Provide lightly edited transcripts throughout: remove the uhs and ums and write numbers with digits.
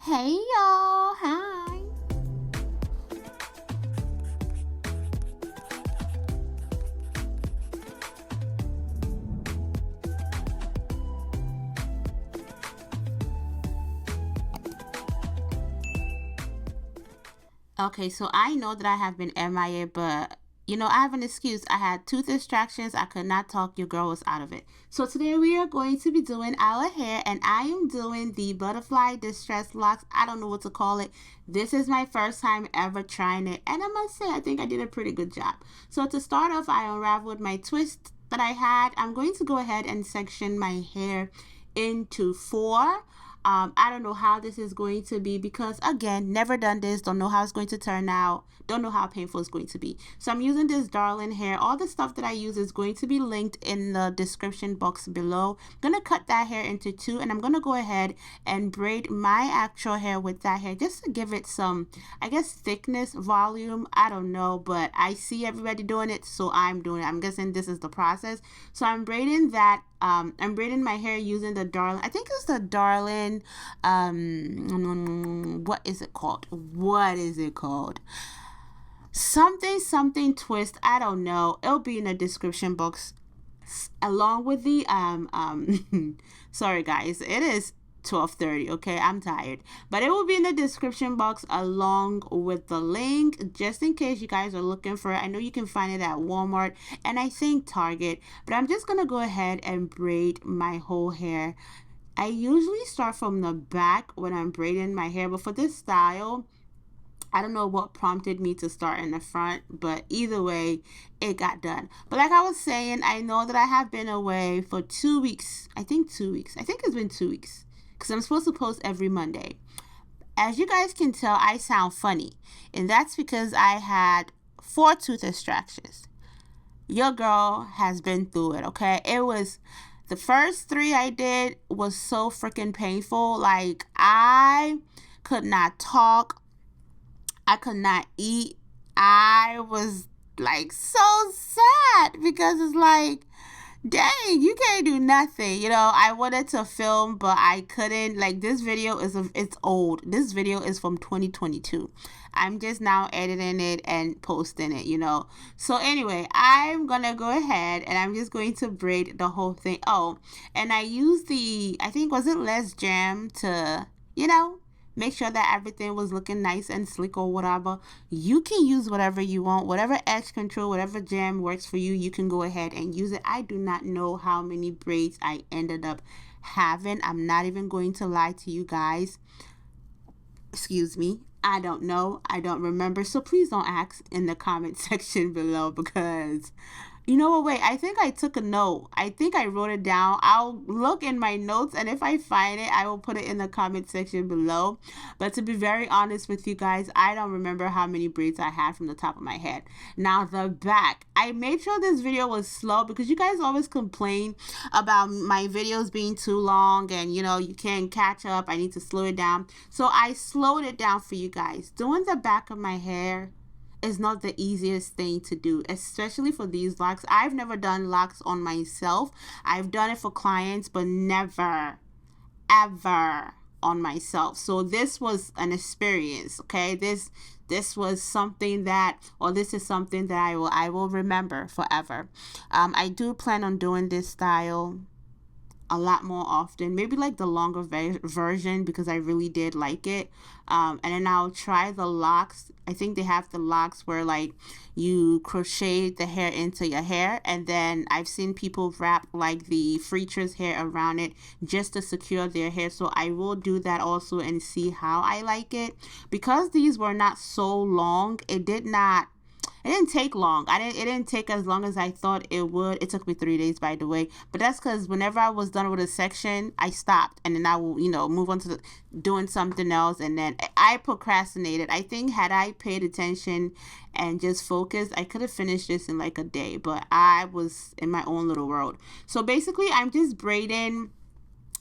Hey y'all, hi. Okay, so I know that I have been MIA, but I have an excuse. I had tooth extractions. I could not talk. Your girl was out of it. So today we are going to be doing our hair, and I am doing the butterfly distress locks. I don't know what to call it. This is my first time ever trying it, and I must say I think I did a pretty good job. So to start off, I unraveled my twist that I had. I'm going to go ahead and section my hair into four. I don't know how this is going to be because, again, never done this. Don't know how it's going to turn out. Don't know how painful it's going to be. So I'm using this darling hair. All the stuff that I use is going to be linked in the description box below. I'm going to cut that hair into two, and I'm going to go ahead and braid my actual hair with that hair just to give it some, I guess, thickness, volume. I don't know, but I see everybody doing it, so I'm doing it. I'm guessing this is the process. So I'm braiding that. I'm braiding my hair using the darling. I think it's the darling. What is it called? What is it called? Something twist. I don't know. It'll be in the description box along with the sorry guys, it is 12:30. Okay, I'm tired, but it will be in the description box along with the link just in case you guys are looking for it. I know you can find it at Walmart and I think Target, but I'm just gonna go ahead and braid my whole hair. I usually start from the back when I'm braiding my hair, but for this style I don't know what prompted me to start in the front, but either way, it got done. But like I was saying, I know that I have been away for 2 weeks. I think 2 weeks. I think it's been 2 weeks because I'm supposed to post every Monday. As you guys can tell, I sound funny, and that's because I had 4 tooth extractions. Your girl has been through it, okay? It was the first 3 I did was so freaking painful. Like, I could not talk. I could not eat. I was like so sad because it's like, dang, you can't do nothing. I wanted to film, but I couldn't. Like, this video it's old. This video is from 2022. I'm just now editing it and posting it. So anyway, I'm gonna go ahead and I'm just going to braid the whole thing. Oh, and I used I think, was it less jam to, make sure that everything was looking nice and slick or whatever. You can use whatever you want, whatever edge control, whatever jam works for you, you can go ahead and use it. I do not know how many braids I ended up having. I'm not even going to lie to you guys. Excuse me. I don't know. I don't remember. So please don't ask in the comment section below because you know what? Wait, I think I took a note. I think I wrote it down. I'll look in my notes, and if I find it, I will put it in the comment section below. But to be very honest with you guys, I don't remember how many braids I had from the top of my head. Now, the back. I made sure this video was slow because you guys always complain about my videos being too long and, you can't catch up. I need to slow it down. So I slowed it down for you guys. Doing the back of my hair is not the easiest thing to do, especially for these locks. I've never done locks on myself. I've done it for clients, but never, ever on myself. So this was an experience, okay? This was something that, or this is something that I will remember forever. I do plan on doing this style a lot more often, maybe like the longer version because I really did like it. And then I'll try the locks. I think they have the locks where like you crochet the hair into your hair, and then I've seen people wrap like the Freetress hair around it just to secure their hair. So I will do that also and see how I like it. Because these were not so long, it didn't take long. It didn't take as long as I thought it would. It took me 3 days, by the way. But that's because whenever I was done with a section, I stopped. And then I will, move on to doing something else. And then I procrastinated. I think had I paid attention and just focused, I could have finished this in like a day. But I was in my own little world. So basically, I'm just braiding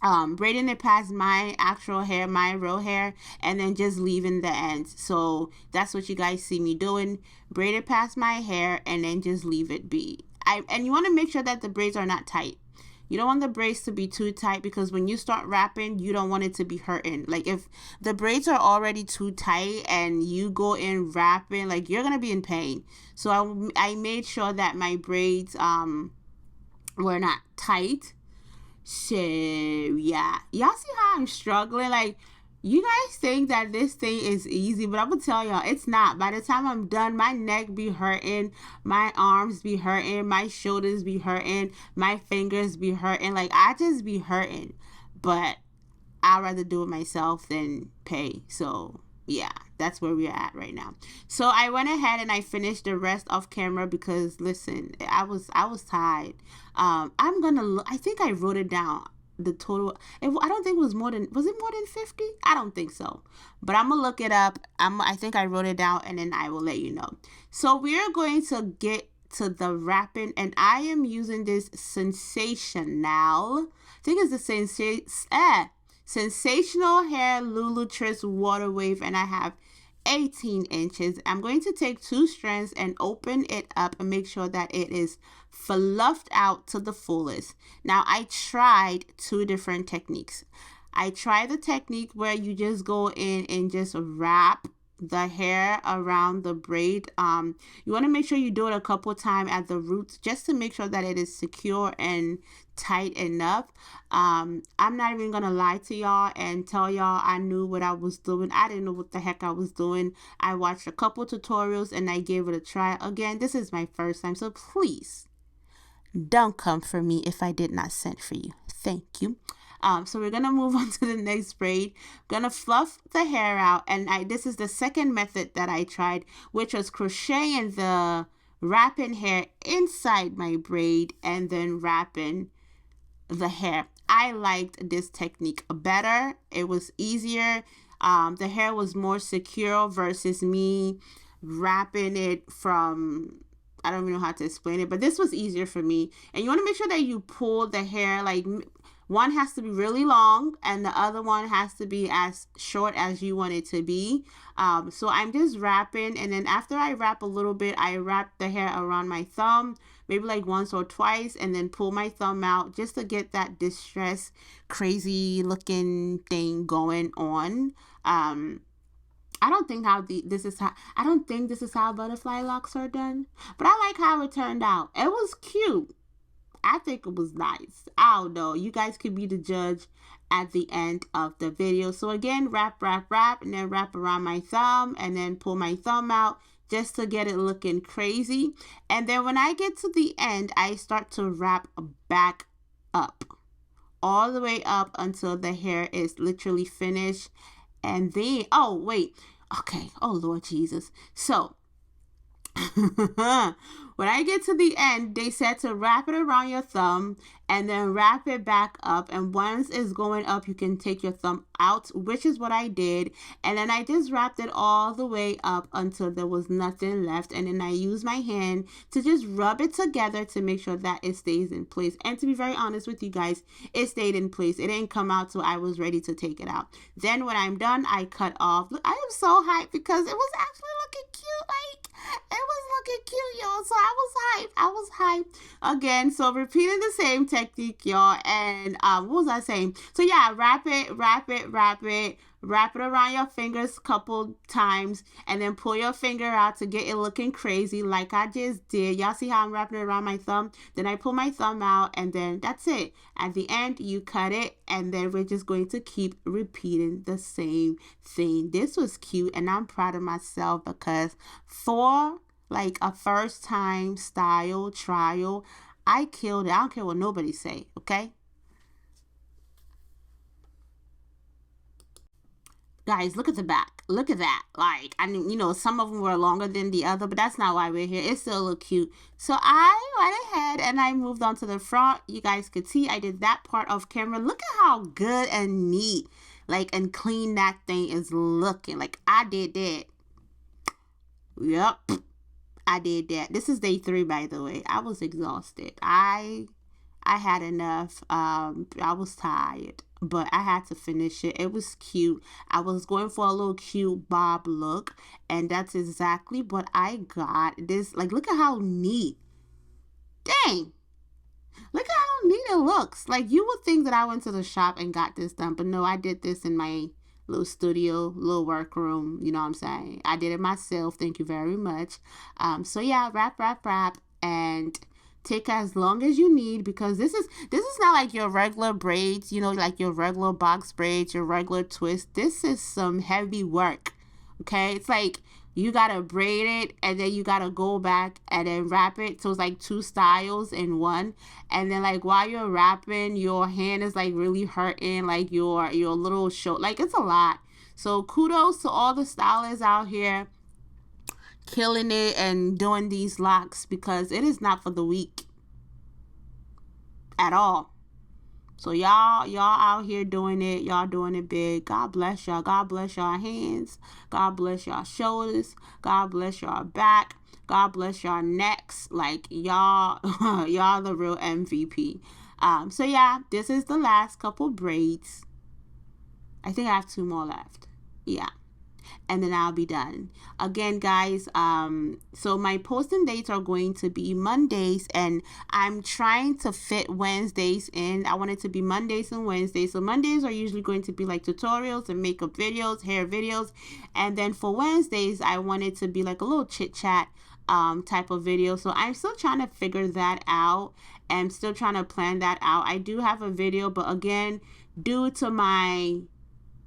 it past my actual hair, my real hair, and then just leaving the ends. So that's what you guys see me doing. Braid it past my hair and then just leave it be. And you want to make sure that the braids are not tight. You don't want the braids to be too tight, because when you start wrapping, you don't want it to be hurting. Like if the braids are already too tight and you go in wrapping, like you're gonna be in pain. So I made sure that my braids were not tight. So yeah, y'all see how I'm struggling? Like, you guys think that this thing is easy, but I'm gonna tell y'all it's not. By the time I'm done, my neck be hurting, my arms be hurting, my shoulders be hurting, my fingers be hurting. Like, I just be hurting. But I'd rather do it myself than pay. So yeah, that's where we're at right now. So I went ahead and I finished the rest off camera because listen, I was tired. I'm gonna look. I think I wrote it down. The total. I don't think it was more than. Was it more than 50? I don't think so. But I'm gonna look it up. I think I wrote it down and then I will let you know. So we are going to get to the wrapping, and I am using this Sensationnel. I think it's the Sensational Hair Lulutress Water Wave, and I have 18 inches. I'm going to take 2 strands and open it up and make sure that it is fluffed out to the fullest. Now, I tried 2 different techniques. I tried the technique where you just go in and just wrap the hair around the braid. You want to make sure you do it a couple times at the roots just to make sure that it is secure and tight enough. I'm not even gonna lie to y'all and tell y'all I knew what I was doing. I didn't know what the heck I was doing. I watched a couple tutorials and I gave it a try. Again, this is my first time, so please don't come for me if I did not send for you. Thank you. So we're gonna move on to the next braid. Gonna fluff the hair out, and this is the second method that I tried, which was crocheting the wrapping hair inside my braid and then wrapping the hair. I liked this technique better. It was easier. The hair was more secure versus me wrapping it from, I don't even know how to explain it, but this was easier for me. And you want to make sure that you pull the hair, like one has to be really long and the other one has to be as short as you want it to be. So I'm just wrapping, and then after I wrap a little bit, I wrap the hair around my thumb, maybe like once or twice, and then pull my thumb out just to get that distressed, crazy looking thing going on. I don't think I don't think this is how butterfly locks are done, but I like how it turned out. It was cute. I think it was nice. I don't know. You guys could be the judge at the end of the video. So again, wrap, and then wrap around my thumb, and then pull my thumb out just to get it looking crazy. And then when I get to the end, I start to wrap back up, all the way up until the hair is literally finished. And then, oh, wait. Okay. Oh, Lord Jesus. So, when I get to the end, they said to wrap it around your thumb and then wrap it back up. And once it's going up, you can take your thumb out, which is what I did. And then I just wrapped it all the way up until there was nothing left. And then I used my hand to just rub it together to make sure that it stays in place. And to be very honest with you guys, it stayed in place. It didn't come out till I was ready to take it out. Then when I'm done, I cut off. Look, I am so hyped because it was actually looking cute. Like, it was looking cute, y'all. So I was hyped again. So repeating the same technique, y'all. And what was I saying? So yeah, wrap it around your fingers a couple times, and then pull your finger out to get it looking crazy like I just did. Y'all see how I'm wrapping it around my thumb? Then I pull my thumb out, and then that's it. At the end, you cut it, and then we're just going to keep repeating the same thing. This was cute, and I'm proud of myself because for like a first time style trial, I killed it. I don't care what nobody say, okay? Guys, look at the back. Look at that. Like, I mean, you know, some of them were longer than the other, but that's not why we're here. It still look cute. So I went ahead and I moved on to the front. You guys could see I did that part off camera. Look at how good and neat, like, and clean that thing is looking. Like, I did that. Yep. I did that. This is day 3, by the way. I was exhausted. I had enough. I was tired, but I had to finish it. It was cute. I was going for a little cute bob look, and that's exactly what I got. This, like, look at how neat. Dang. Look at how neat it looks. Like, you would think that I went to the shop and got this done, but no, I did this in my little studio, little workroom. You know what I'm saying? I did it myself. Thank you very much. So yeah, wrap, and take as long as you need, because this is not like your regular braids, you know, like your regular box braids, your regular twist. This is some heavy work. Okay, it's like you gotta braid it and then you gotta go back and then wrap it, so it's like two styles in one. And then like while you're wrapping, your hand is like really hurting, like your little shoulder, like it's a lot. So kudos to all the stylists out here killing it and doing these locks, because it is not for the weak at all. So y'all out here doing it. Y'all doing it big. God bless y'all. God bless y'all hands. God bless y'all shoulders. God bless y'all back. God bless y'all necks. Like y'all, y'all the real MVP. So yeah, this is the last couple braids. I think I have 2 more left. Yeah. And then I'll be done. Again, guys, so my posting dates are going to be Mondays, and I'm trying to fit Wednesdays in. I want it to be Mondays and Wednesdays. So Mondays are usually going to be like tutorials and makeup videos, hair videos. And then for Wednesdays, I want it to be like a little chit chat type of video. So I'm still trying to figure that out. I'm still trying to plan that out. I do have a video, but again, due to my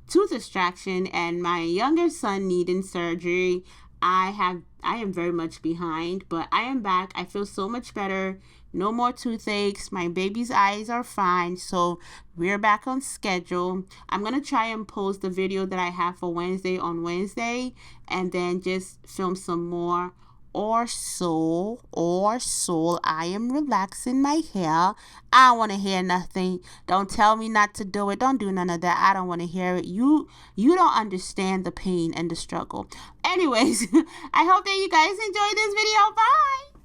tooth extraction and my younger son needing surgery, I am very much behind, but I am back. I feel so much better. No more toothaches. My baby's eyes are fine, so we're back on schedule. I'm gonna try and post the video that I have for Wednesday on Wednesday, and then just film some more. Or soul. I am relaxing my hair. I don't want to hear nothing. Don't tell me not to do it. Don't do none of that. I don't want to hear it. You don't understand the pain and the struggle. Anyways, I hope that you guys enjoyed this video. Bye.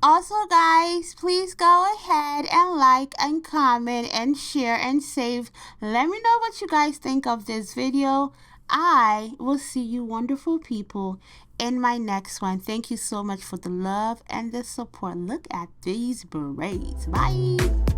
Also, guys, please go ahead and like and comment and share and save. Let me know what you guys think of this video. I will see you wonderful people in my next one. Thank you so much for the love and the support. Look at these braids. Bye.